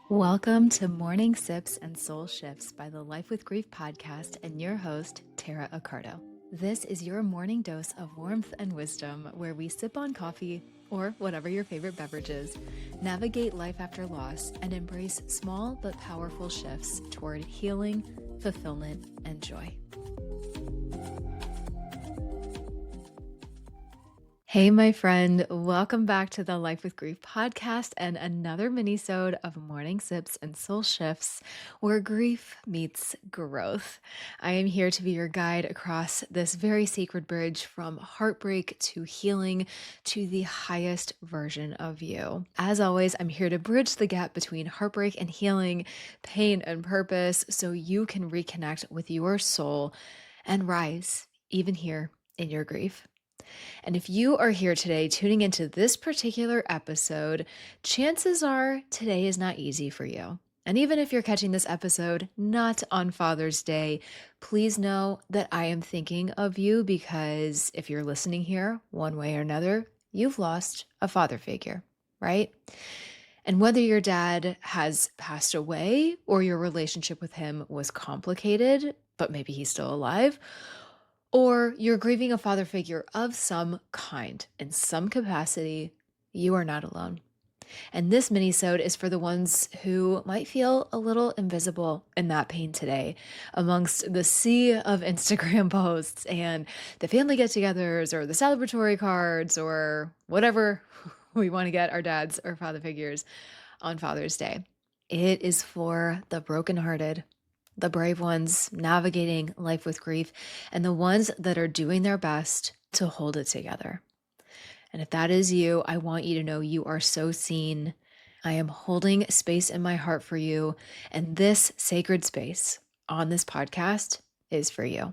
Welcome to Morning Sips and Soul Shifts by the Life with Grief podcast and your host, Tara Accardo. This is your morning dose of warmth and wisdom where we sip on coffee or whatever your favorite beverage is, navigate life after loss, and embrace small but powerful shifts toward healing, fulfillment, and joy. Hey, my friend, welcome back to the Life with Grief podcast and another minisode of Morning Sips and Soul Shifts, where grief meets growth. I am here to be your guide across this very sacred bridge from heartbreak to healing to the highest version of you. As always, I'm here to bridge the gap between heartbreak and healing, pain and purpose, so you can reconnect with your soul and rise even here in your grief. And if you are here today tuning into this particular episode, chances are today is not easy for you. And even if you're catching this episode not on Father's Day, please know that I am thinking of you because if you're listening here one way or another, you've lost a father figure, right? And whether your dad has passed away or your relationship with him was complicated, but maybe he's still alive, or you're grieving a father figure of some kind, in some capacity, you are not alone. And this minisode is for the ones who might feel a little invisible in that pain today, amongst the sea of Instagram posts and the family get-togethers or the celebratory cards or whatever we want to get our dads or father figures on Father's Day. It is for the brokenhearted, the brave ones navigating life with grief, and the ones that are doing their best to hold it together. And if that is you, I want you to know you are so seen. I am holding space in my heart for you, and this sacred space on this podcast is for you.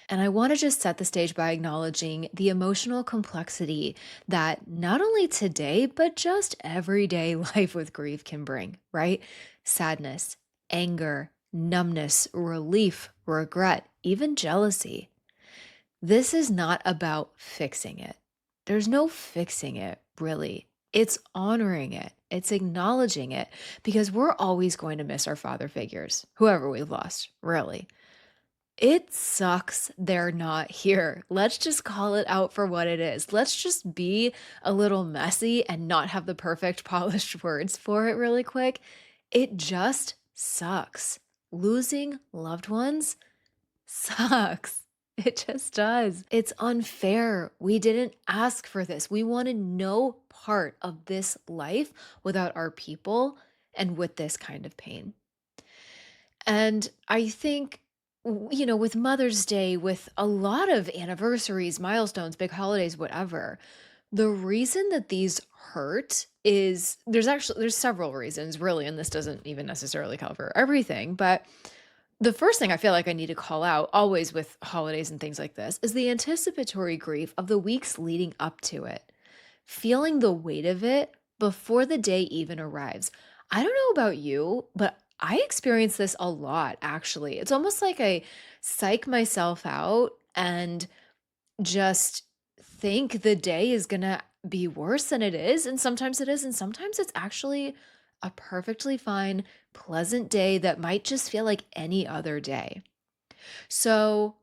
And I want to just set the stage by acknowledging the emotional complexity that not only today, but just everyday life with grief can bring, right? Sadness, anger, numbness, relief, regret, even jealousy. This is not about fixing it. There's no fixing it, really. It's honoring it. It's acknowledging it because we're always going to miss our father figures, whoever we've lost, really. It sucks they're not here. Let's just call it out for what it is. Let's just be a little messy and not have the perfect polished words for it really quick. It just sucks. Losing loved ones sucks. It just does. It's unfair. We didn't ask for this. We wanted no part of this life without our people and with this kind of pain. And I think, with Mother's Day, with a lot of anniversaries, milestones, big holidays, whatever, the reason that these hurt is there's several reasons really, and this doesn't even necessarily cover everything, but the first thing I feel like I need to call out always with holidays and things like this is the anticipatory grief of the weeks leading up to it, feeling the weight of it before the day even arrives. I don't know about you, but I experience this a lot actually. It's almost like I psych myself out and just think the day is gonna be worse than it is, and sometimes it is, and sometimes it's actually a perfectly fine, pleasant day that might just feel like any other day. So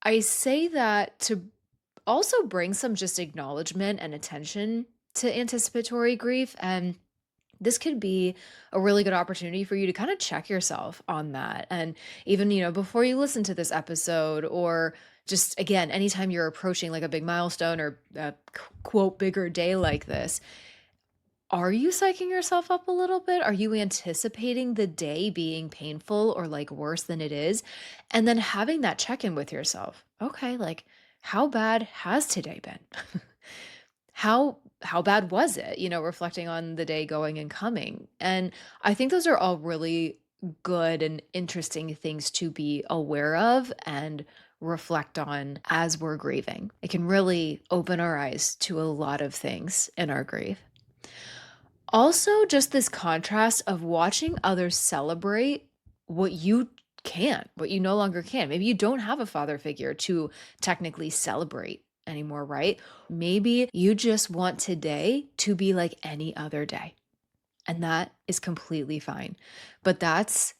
I say that to also bring some just acknowledgement and attention to anticipatory grief. And this could be a really good opportunity for you to kind of check yourself on that. And even, before you listen to this episode, or just again, anytime you're approaching like a big milestone or a quote bigger day like this, are you psyching yourself up a little bit? Are you anticipating the day being painful or like worse than it is? And then having that check in with yourself. Okay, like how bad has today been? How bad was it? Reflecting on the day going and coming. And I think those are all really good and interesting things to be aware of and reflect on as we're grieving. It can really open our eyes to a lot of things in our grief. Also, just this contrast of watching others celebrate what you can't, what you no longer can. Maybe you don't have a father figure to technically celebrate anymore, right? Maybe you just want today to be like any other day. And that is completely fine. But that's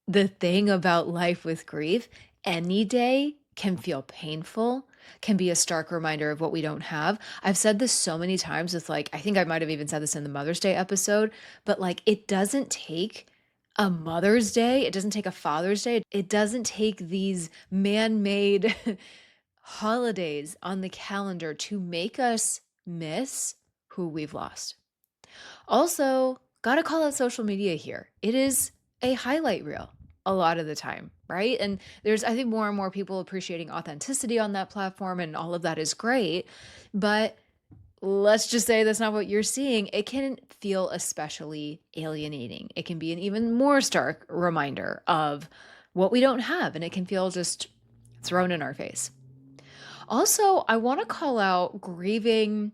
the thing about life with grief. Any day can feel painful, can be a stark reminder of what we don't have. I've said this so many times. It's like, I think I might have even said this in the Mother's Day episode, but like, it doesn't take a Mother's Day, it doesn't take a Father's Day, it doesn't take these man made holidays on the calendar to make us miss who we've lost. Also, gotta call out social media here. It is a highlight reel a lot of the time, right? And there's, I think, more and more people appreciating authenticity on that platform, and all of that is great. But let's just say that's not what you're seeing. It can feel especially alienating. It can be an even more stark reminder of what we don't have, and it can feel just thrown in our face. Also, I want to call out grieving,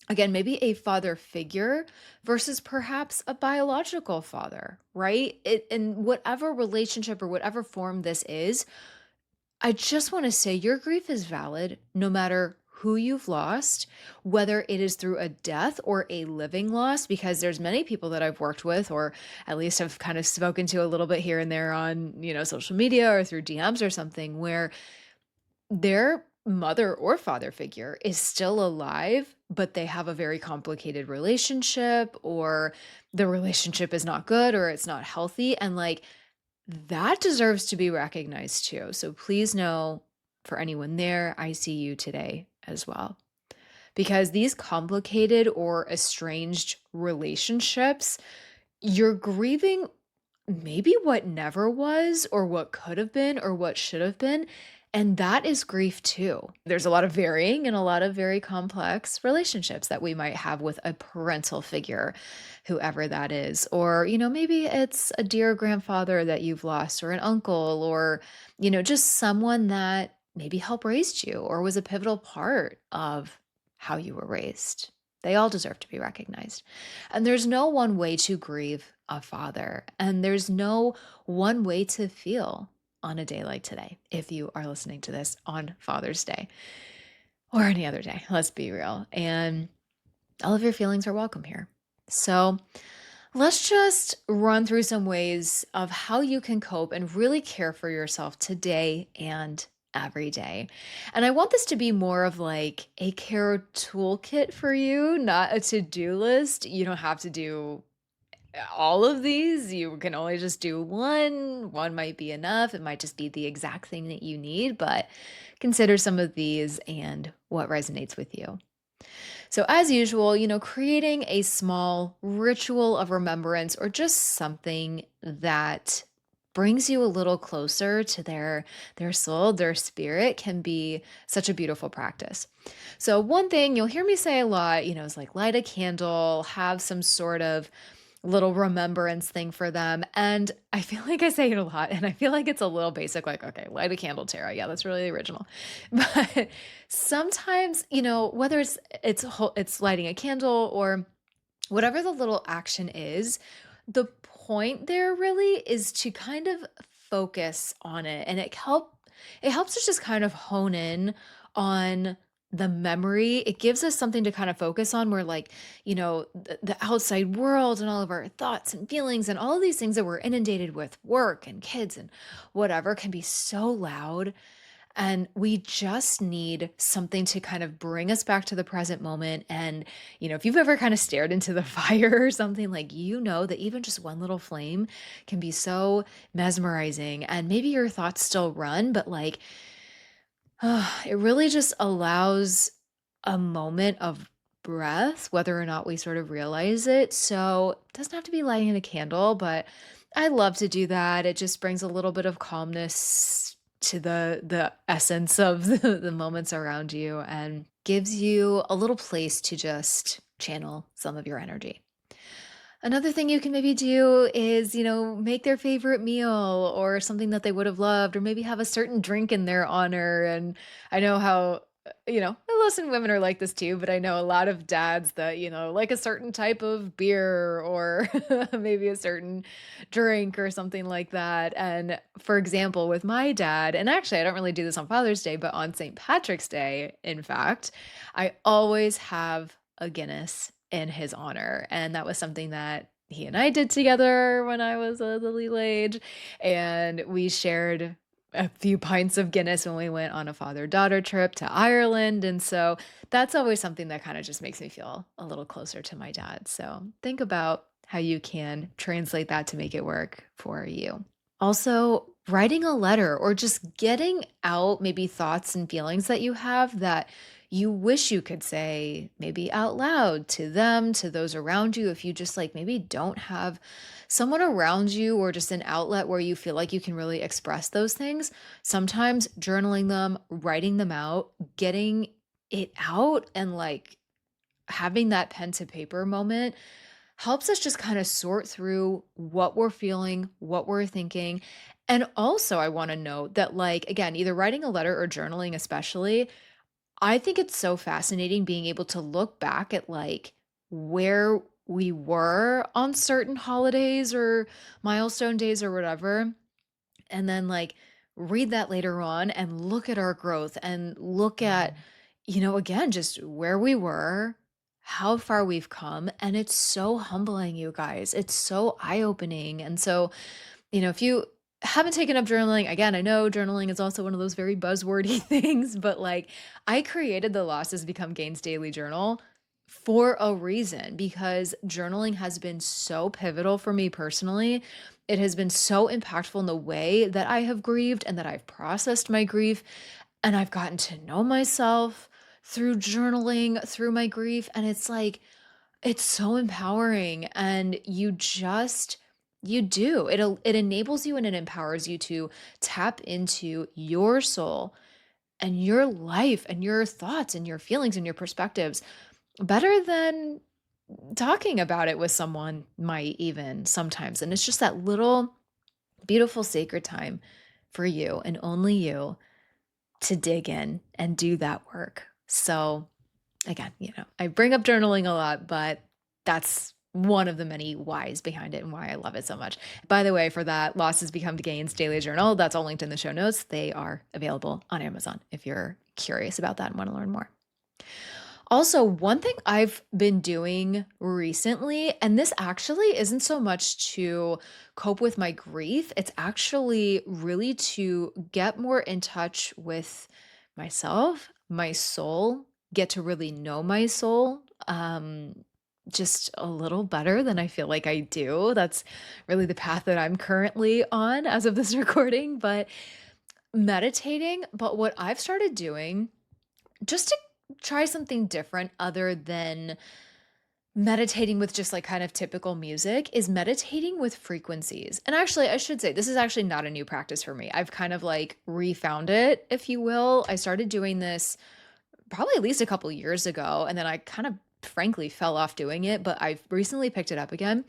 again, maybe a father figure versus perhaps a biological father, right? In whatever relationship or whatever form this is, I just want to say your grief is valid no matter who you've lost, whether it is through a death or a living loss, because there's many people that I've worked with, or at least have kind of spoken to a little bit here and there on, social media or through DMs or something, where their mother or father figure is still alive, but they have a very complicated relationship, or the relationship is not good, or it's not healthy. And like, that deserves to be recognized too. So please know, for anyone there, I see you today as well. Because these complicated or estranged relationships, you're grieving maybe what never was, or what could have been, or what should have been. And that is grief too. There's a lot of varying and a lot of very complex relationships that we might have with a parental figure, whoever that is. Or, maybe it's a dear grandfather that you've lost, or an uncle, or, just someone that maybe helped raised you or was a pivotal part of how you were raised. They all deserve to be recognized. And there's no one way to grieve a father, and there's no one way to feel on a day like today, if you are listening to this on Father's Day or any other day. Let's be real. And all of your feelings are welcome here. So let's just run through some ways of how you can cope and really care for yourself today and every day. And I want this to be more of like a care toolkit for you, not a to-do list. You don't have to do all of these. You can only just do one. One might be enough. It might just be the exact thing that you need, but consider some of these and what resonates with you. So, as usual, creating a small ritual of remembrance, or just something that brings you a little closer to their soul, their spirit, can be such a beautiful practice. So, one thing you'll hear me say a lot, is like light a candle, have some sort of little remembrance thing for them. And I feel like I say it a lot, and I feel like it's a little basic, like, okay, light a candle, Tara. Yeah, that's really original. But sometimes, whether it's lighting a candle or whatever the little action is, the point there really is to kind of focus on it. And it helps us just kind of hone in on the memory. It gives us something to kind of focus on, where like, the outside world and all of our thoughts and feelings and all of these things that we're inundated with, work and kids and whatever, can be so loud. And we just need something to kind of bring us back to the present moment. And, if you've ever kind of stared into the fire or something, like, that even just one little flame can be so mesmerizing. And maybe your thoughts still run, but like, it really just allows a moment of breath, whether or not we sort of realize it. So it doesn't have to be lighting a candle, but I love to do that. It just brings a little bit of calmness to the essence of the moments around you, and gives you a little place to just channel some of your energy. Another thing you can maybe do is, make their favorite meal or something that they would have loved, or maybe have a certain drink in their honor. And I know how, listen, women are like this too, but I know a lot of dads that, like a certain type of beer, or maybe a certain drink or something like that. And for example, with my dad, and actually, I don't really do this on Father's Day, but on St. Patrick's Day, in fact, I always have a Guinness in his honor. And that was something that he and I did together when I was a little age, and we shared a few pints of Guinness when we went on a father-daughter trip to Ireland, and so that's always something that kinda just makes me feel a little closer to my dad, so think about how you can translate that to make it work for you. Also, writing a letter or just getting out maybe thoughts and feelings that you have that you wish you could say maybe out loud to them, to those around you. If you just like maybe don't have someone around you or just an outlet where you feel like you can really express those things, sometimes journaling them, writing them out, getting it out and like having that pen to paper moment helps us just kind of sort through what we're feeling, what we're thinking. And also, I want to note that, like, again, either writing a letter or journaling, especially, I think it's so fascinating being able to look back at like where we were on certain holidays or milestone days or whatever and then like read that later on and look at our growth and look at, again, just where we were, how far we've come. And it's so humbling, you guys. It's so eye opening. And so, if you haven't taken up journaling, again, I know journaling is also one of those very buzzwordy things, but like I created the Losses Become Gains Daily Journal for a reason because journaling has been so pivotal for me personally. It has been so impactful in the way that I have grieved and that I've processed my grief. And I've gotten to know myself through journaling, through my grief. And it's like, it's so empowering and it enables you and it empowers you to tap into your soul and your life and your thoughts and your feelings and your perspectives better than talking about it with someone might even sometimes. And it's just that little beautiful sacred time for you and only you to dig in and do that work. So again, I bring up journaling a lot, but that's one of the many whys behind it and why I love it so much. By the way, for that Losses Become Gains Daily Journal, that's all linked in the show notes. They are available on Amazon if you're curious about that and want to learn more. Also, one thing I've been doing recently, and this actually isn't so much to cope with my grief, it's actually really to get more in touch with myself, my soul, get to really know my soul. Just a little better than I feel like I do. That's really the path that I'm currently on as of this recording, but meditating. But what I've started doing just to try something different other than meditating with just like kind of typical music is meditating with frequencies. And actually, I should say this is actually not a new practice for me. I've kind of like refound it, if you will. I started doing this probably at least a couple years ago, and then I kind of frankly fell off doing it, but I've recently picked it up again.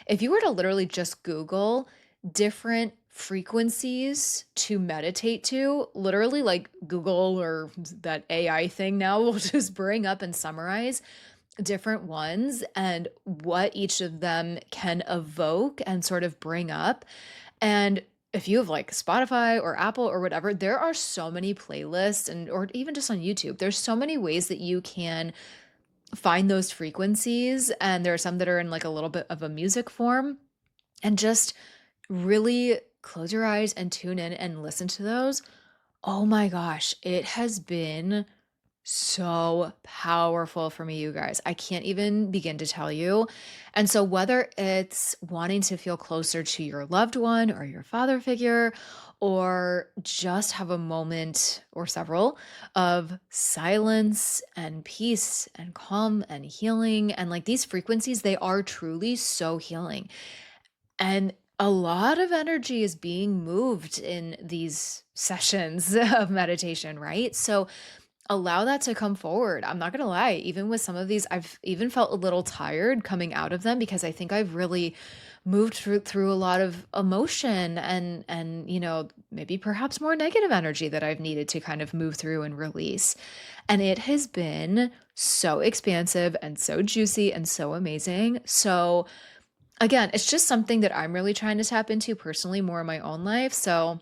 If you were to literally just Google different frequencies to meditate to, literally like Google or that AI thing now will just bring up and summarize different ones and what each of them can evoke and sort of bring up. And if you have like Spotify or Apple or whatever, there are so many playlists and or even just on YouTube, there's so many ways that you can find those frequencies. And there are some that are in like a little bit of a music form and just really close your eyes and tune in and listen to those. Oh my gosh, it has been so powerful for me, you guys. I can't even begin to tell you. And so, whether it's wanting to feel closer to your loved one or your father figure, or just have a moment or several of silence and peace and calm and healing, and like these frequencies, they are truly so healing. And a lot of energy is being moved in these sessions of meditation, right? So, allow that to come forward. I'm not gonna lie, even with some of these, I've even felt a little tired coming out of them because I think I've really moved through a lot of emotion and maybe perhaps more negative energy that I've needed to kind of move through and release. And it has been so expansive and so juicy and so amazing. So again, it's just something that I'm really trying to tap into personally more in my own life. So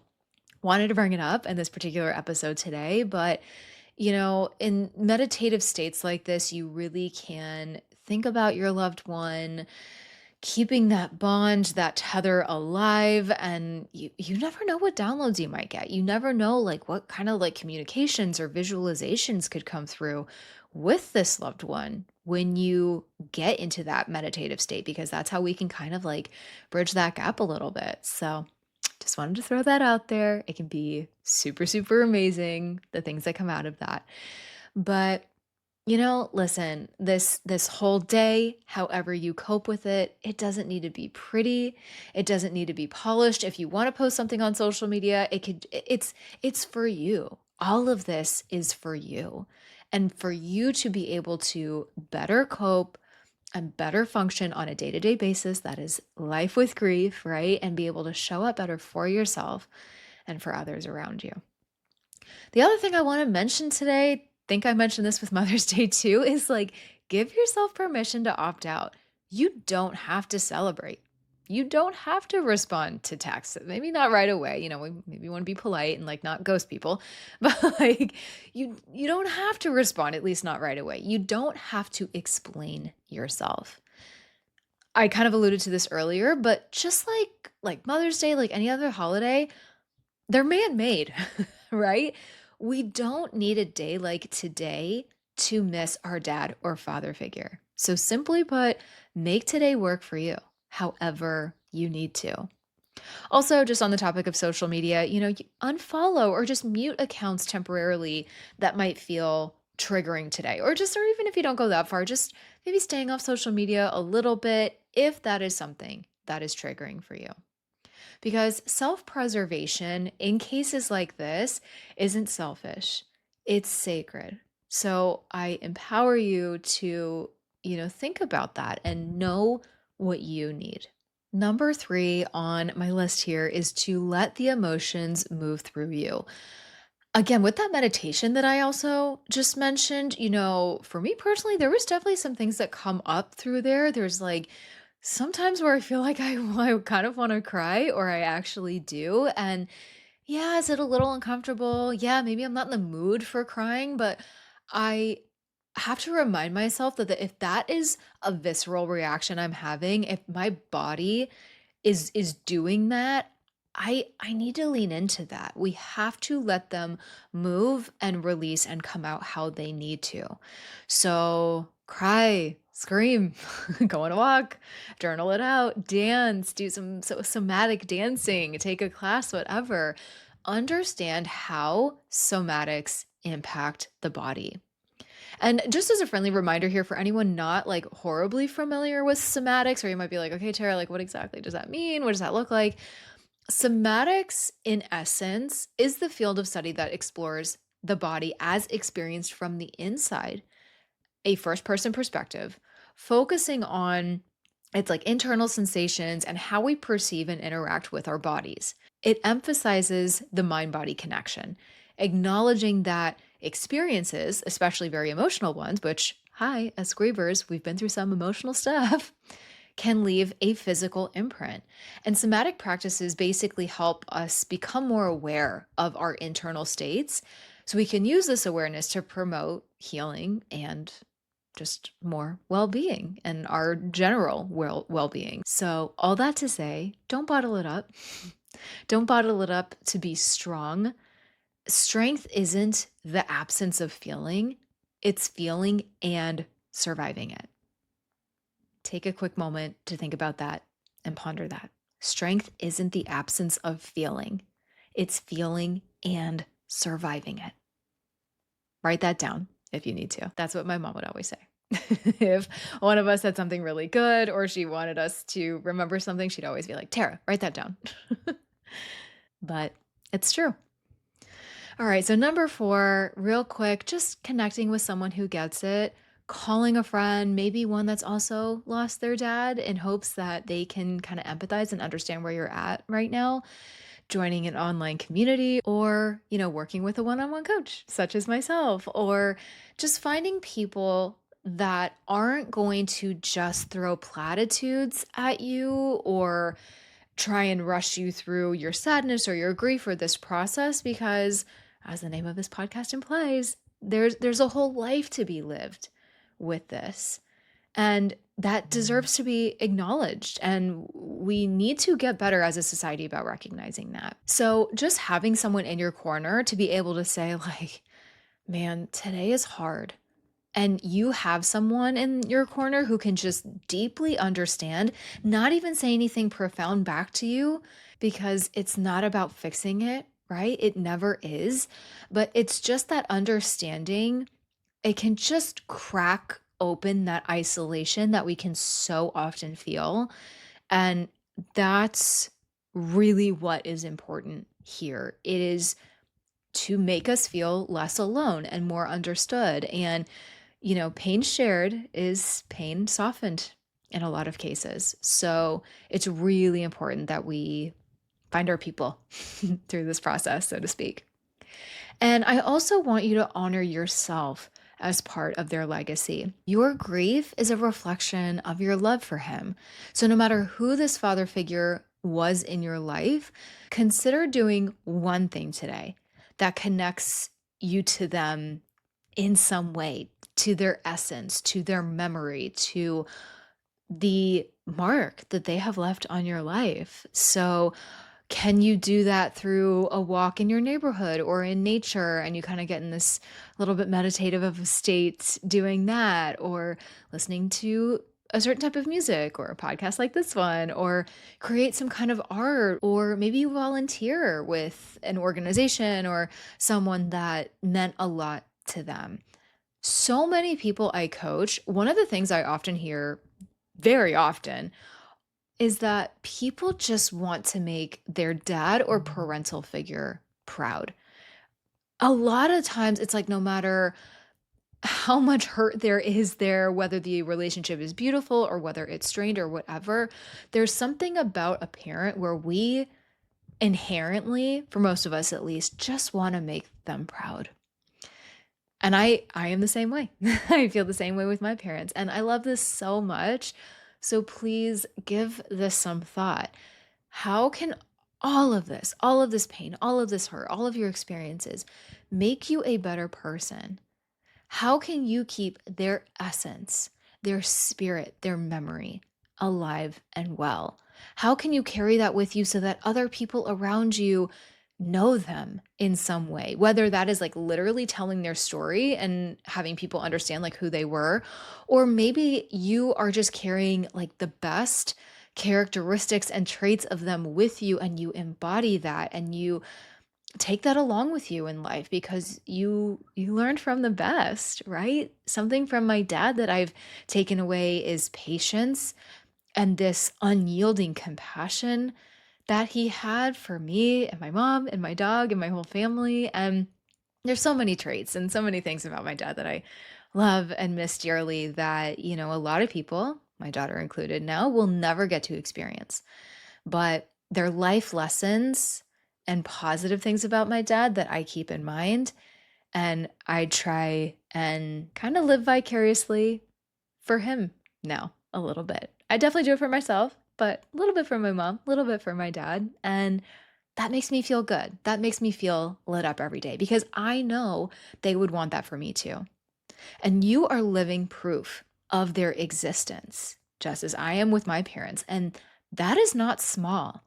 wanted to bring it up in this particular episode today, but in meditative states like this, you really can think about your loved one, keeping that bond, that tether alive. And you never know what downloads you might get. You never know like what kind of like communications or visualizations could come through with this loved one when you get into that meditative state, because that's how we can kind of like bridge that gap a little bit. So just wanted to throw that out there. It can be super, super amazing, the things that come out of that. But listen, this whole day, however you cope with it, it doesn't need to be pretty. It doesn't need to be polished. If you want to post something on social media, it's for you. All of this is for you. And for you to be able to better cope and better function on a day-to-day basis, that is life with grief, right? And be able to show up better for yourself and for others around you. The other thing I want to mention today, think I mentioned this with Mother's Day too, is like give yourself permission to opt out. You don't have to celebrate. You don't have to respond to texts. Maybe not right away. Maybe you want to be polite and like not ghost people, but like you don't have to respond, at least not right away. You don't have to explain yourself. I kind of alluded to this earlier, but just like Mother's Day, like any other holiday, they're man-made, right? We don't need a day like today to miss our dad or father figure. So simply put, make today work for you, however you need to. Also, just on the topic of social media, unfollow or just mute accounts temporarily that might feel triggering today. Or even if you don't go that far, just maybe staying off social media a little bit if that is something that is triggering for you. Because self-preservation in cases like this isn't selfish, it's sacred. So I empower you to, think about that and know what you need. Number 3 on my list here is to let the emotions move through you. Again, with that meditation that I also just mentioned, for me personally, there was definitely some things that come up through there. There's like sometimes where I feel like I kind of want to cry, or I actually do. And yeah, is it a little uncomfortable? Yeah, maybe I'm not in the mood for crying, but I have to remind myself that if that is a visceral reaction I'm having, if my body is doing that, I need to lean into that. We have to let them move and release and come out how they need to. So cry, scream, go on a walk, journal it out, dance, do some somatic dancing, take a class, whatever. Understand how somatics impact the body. And just as a friendly reminder here for anyone not like horribly familiar with somatics, or you might be like, okay, Tara, like what exactly does that mean? What does that look like? Somatics, in essence, is the field of study that explores the body as experienced from the inside, a first person perspective, focusing on its like internal sensations and how we perceive and interact with our bodies. It emphasizes the mind body connection, acknowledging that experiences, especially very emotional ones, which, hi, as grievers, we've been through some emotional stuff, can leave a physical imprint. And somatic practices basically help us become more aware of our internal states so we can use this awareness to promote healing and just more well-being and our general well-being. So all that to say, don't bottle it up. Don't bottle it up to be strong. Strength isn't the absence of feeling, it's feeling and surviving it. Take a quick moment to think about that and ponder that. Strength isn't the absence of feeling, it's feeling and surviving it. Write that down if you need to. That's what my mom would always say. If one of us said something really good or she wanted us to remember something, she'd always be like, Tara, write that down. But it's true. All right, so number 4, real quick, just connecting with someone who gets it, calling a friend, maybe one that's also lost their dad, in hopes that they can kind of empathize and understand where you're at right now, joining an online community, or, working with a one-on-one coach, such as myself, or just finding people that aren't going to just throw platitudes at you or try and rush you through your sadness or your grief or this process, because as the name of this podcast implies, there's a whole life to be lived with this. And that deserves to be acknowledged. And we need to get better as a society about recognizing that. So just having someone in your corner to be able to say, like, man, today is hard. And you have someone in your corner who can just deeply understand, not even say anything profound back to you, because it's not about fixing it, right? It never is. But it's just that understanding, it can just crack open that isolation that we can so often feel. And that's really what is important here. It is to make us feel less alone and more understood. And pain shared is pain softened in a lot of cases. So it's really important that we find our people through this process, so to speak. And I also want you to honor yourself as part of their legacy. Your grief is a reflection of your love for him. So no matter who this father figure was in your life, consider doing one thing today that connects you to them in some way, to their essence, to their memory, to the mark that they have left on your life. So, can you do that through a walk in your neighborhood or in nature? And you kind of get in this little bit meditative of a state doing that, or listening to a certain type of music or a podcast like this one, or create some kind of art, or maybe you volunteer with an organization or someone that meant a lot to them. So many people I coach, one of the things I often hear very often is that people just want to make their dad or parental figure proud. A lot of times it's like no matter how much hurt there is there, whether the relationship is beautiful or whether it's strained or whatever, there's something about a parent where we inherently, for most of us at least, just want to make them proud. And I am the same way. I feel the same way with my parents, and I love this so much. So please give this some thought. How can all of this pain, all of this hurt, all of your experiences make you a better person? How can you keep their essence, their spirit, their memory alive and well? How can you carry that with you so that other people around you know them in some way, whether that is like literally telling their story and having people understand like who they were, or maybe you are just carrying like the best characteristics and traits of them with you and you embody that and you take that along with you in life because you learned from the best, right? Something from my dad that I've taken away is patience and this unyielding compassion that he had for me and my mom and my dog and my whole family. And there's so many traits and so many things about my dad that I love and miss dearly that, a lot of people, my daughter included now, will never get to experience. But they're life lessons and positive things about my dad that I keep in mind. And I try and kind of live vicariously for him now a little bit. I definitely do it for myself, but a little bit for my mom, a little bit for my dad. And that makes me feel good. That makes me feel lit up every day because I know they would want that for me too. And you are living proof of their existence, just as I am with my parents. And that is not small.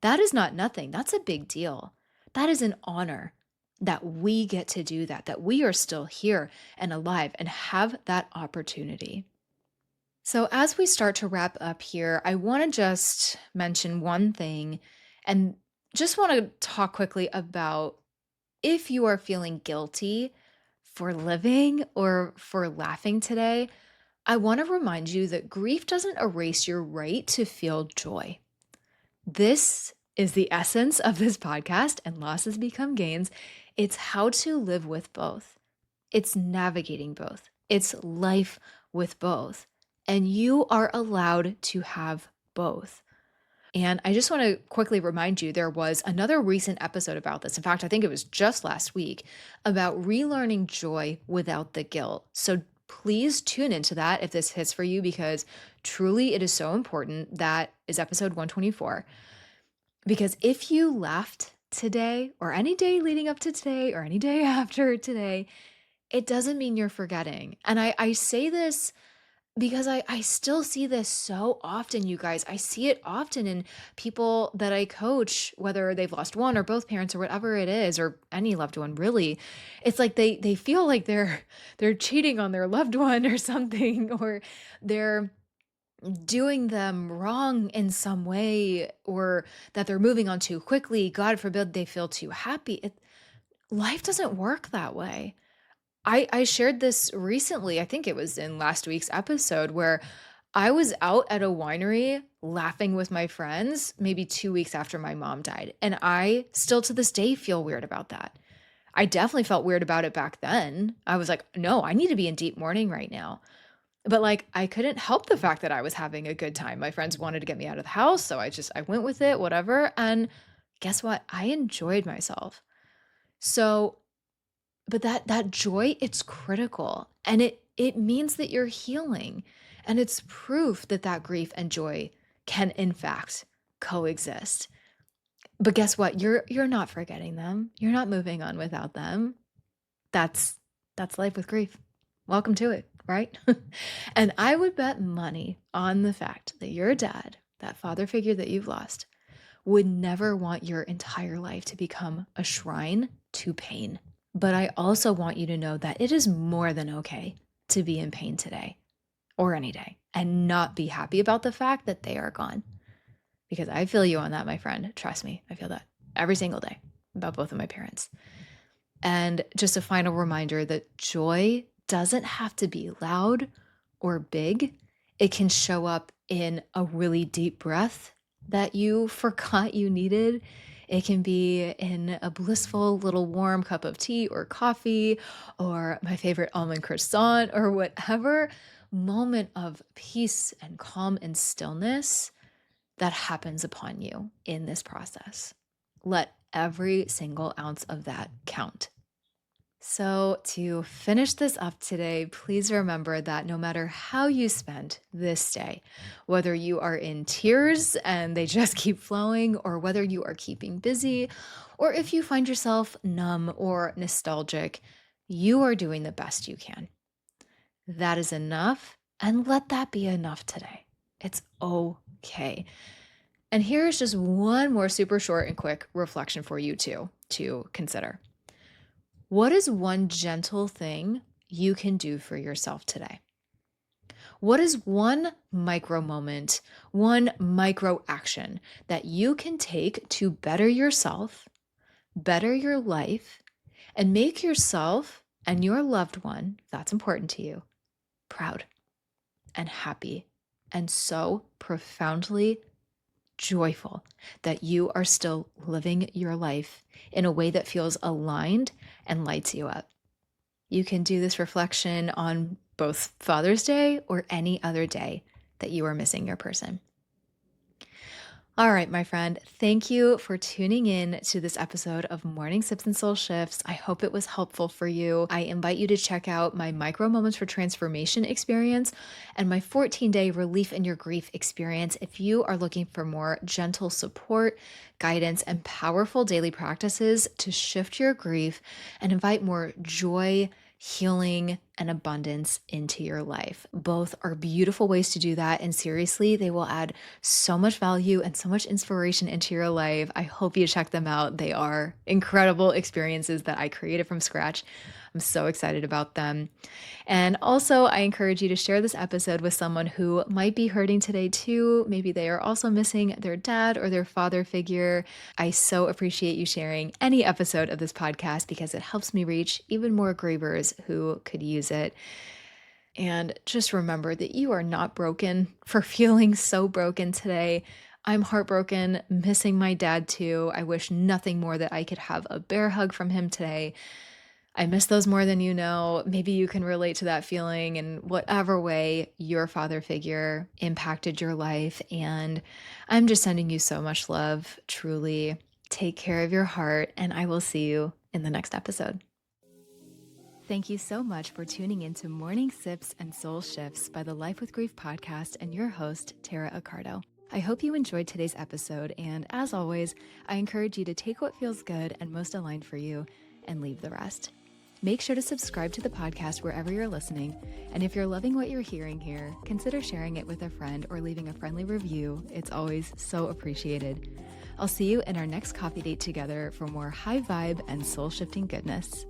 That is not nothing. That's a big deal. That is an honor that we get to do that, that we are still here and alive and have that opportunity. So, as we start to wrap up here, I want to just mention one thing and just want to talk quickly about if you are feeling guilty for living or for laughing today. I want to remind you that grief doesn't erase your right to feel joy. This is the essence of this podcast, and losses become gains. It's how to live with both. It's navigating both. It's life with both. And you are allowed to have both. And I just want to quickly remind you there was another recent episode about this. In fact, I think it was just last week about relearning joy without the guilt. So please tune into that if this hits for you, because truly it is so important. That is episode 124. Because if you laughed today or any day leading up to today or any day after today, it doesn't mean you're forgetting. And I say this Because I still see this so often, you guys. I see it often in people that I coach, whether they've lost one or both parents or whatever it is, or any loved one really. It's like they feel like they're cheating on their loved one or something, or they're doing them wrong in some way, or that they're moving on too quickly. God forbid they feel too happy. Life doesn't work that way. I shared this recently, I think it was in last week's episode, where I was out at a winery laughing with my friends maybe 2 weeks after my mom died, and I still to this day feel weird about that. I definitely felt weird about it back then. I was like, "No, I need to be in deep mourning right now." But, like, I couldn't help the fact that I was having a good time. My friends wanted to get me out of the house, so I went with it, whatever, and guess what? I enjoyed myself. So but that joy, it's critical, and it means that you're healing, and it's proof that that grief and joy can in fact coexist. But guess what? You're not forgetting them. You're not moving on without them. That's that's life with grief. Welcome to it, right? And I would bet money on the fact that your dad, that father figure that you've lost, would never want your entire life to become a shrine to pain. But I also want you to know that it is more than okay to be in pain today or any day and not be happy about the fact that they are gone. Because I feel you on that, my friend. Trust me, I feel that every single day about both of my parents. And just a final reminder that joy doesn't have to be loud or big. It can show up in a really deep breath that you forgot you needed. It can be in a blissful little warm cup of tea or coffee, or my favorite almond croissant, or whatever moment of peace and calm and stillness that happens upon you in this process. Let every single ounce of that count. So, to finish this up today, please remember that no matter how you spend this day, whether you are in tears and they just keep flowing, or whether you are keeping busy, or if you find yourself numb or nostalgic, you are doing the best you can. That is enough, and let that be enough today. It's okay. And here's just one more super short and quick reflection for you too to consider. What is one gentle thing you can do for yourself today? What is one micro moment, one micro action that you can take to better yourself, better your life, and make yourself and your loved one, if that's important to you, proud and happy and so profoundly joyful that you are still living your life in a way that feels aligned and lights you up? You can do this reflection on both Father's Day or any other day that you are missing your person. All right, my friend, thank you for tuning in to this episode of Morning Sips and Soul Shifts. I hope it was helpful for you. I invite you to check out my Micro Moments for Transformation experience and my 14-day Relief in Your Grief experience if you are looking for more gentle support, guidance, and powerful daily practices to shift your grief and invite more joy, healing, and abundance into your life. Both are beautiful ways to do that. And seriously, they will add so much value and so much inspiration into your life. I hope you check them out. They are incredible experiences that I created from scratch. I'm so excited about them. And also, I encourage you to share this episode with someone who might be hurting today too. Maybe they are also missing their dad or their father figure. I so appreciate you sharing any episode of this podcast because it helps me reach even more grievers who could use it. And just remember that you are not broken for feeling so broken today. I'm heartbroken, missing my dad too. I wish nothing more that I could have a bear hug from him today. I miss those more than you know. Maybe you can relate to that feeling in whatever way your father figure impacted your life. And I'm just sending you so much love, truly. Take care of your heart, and I will see you in the next episode. Thank you so much for tuning into Morning Sips and Soul Shifts by the Life with Grief podcast and your host, Tara Accardo. I hope you enjoyed today's episode, and as always, I encourage you to take what feels good and most aligned for you and leave the rest. Make sure to subscribe to the podcast wherever you're listening. And if you're loving what you're hearing here, consider sharing it with a friend or leaving a friendly review. It's always so appreciated. I'll see you in our next coffee date together for more high vibe and soul shifting goodness.